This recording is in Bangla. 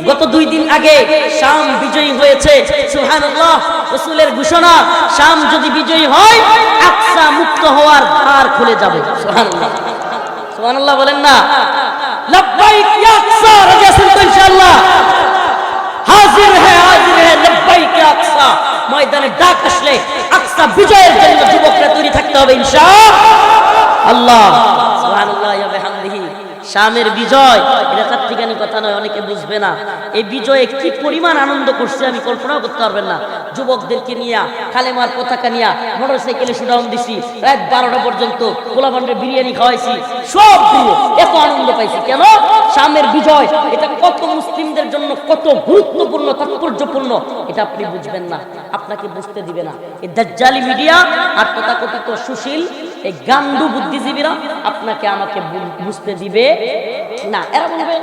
গত 2 দিন আগে শাম বিজয়ী হয়েছে। সুবহানাল্লাহ, রাসূলের ঘোষণা, শাম যদি বিজয়ী হয় আকসা মুক্ত হওয়ার দ্বার খুলে যাবে। সুবহানাল্লাহ, সুবহানাল্লাহ বলেন না? লব্বাইক ইয়া আকসা, রাজি আছেন তো ইনশাআল্লাহ? হাজির হ্যাঁ লব্বাইক ইয়া আকসা। ময়দানে ডাক আসলে আকসা বিজয়ের জন্য যুবকরা তৈরি থাকতে হবে ইনশাআল্লাহ। সুবহানাল্লাহ ওয়া বিহামদিহি। শামের বিজয় এটা চারটিখানি কথা নয়, অনেকে বুঝবে না। এই বিজয়ে কি পরিমাণ আনন্দ করছে আমি কল্পনা করতে পারবেন না। যুবকদেরকে নিয়ে কালেমার পতাকা নিয়ে মোটরসাইকেলে শুডাউন দিছি, রাত 12টা পর্যন্ত পোলাপানরে বিরিয়ানি খাওয়াইছি, সব দিয়ে এত আনন্দ পাইছি। কেন? শামের বিজয় এটা কত মুসলিমদের জন্য কত গুরুত্বপূর্ণ, তাৎপর্যপূর্ণ, এটা আপনি বুঝবেন না, আপনাকে বুঝতে দিবে না এই দাজ্জালি মিডিয়া আর তথাকথিত সুশীল এই গান্ডু বুদ্ধিজীবীরা। আপনাকে আমাকে বুঝতে দিবে না। এরা বলবে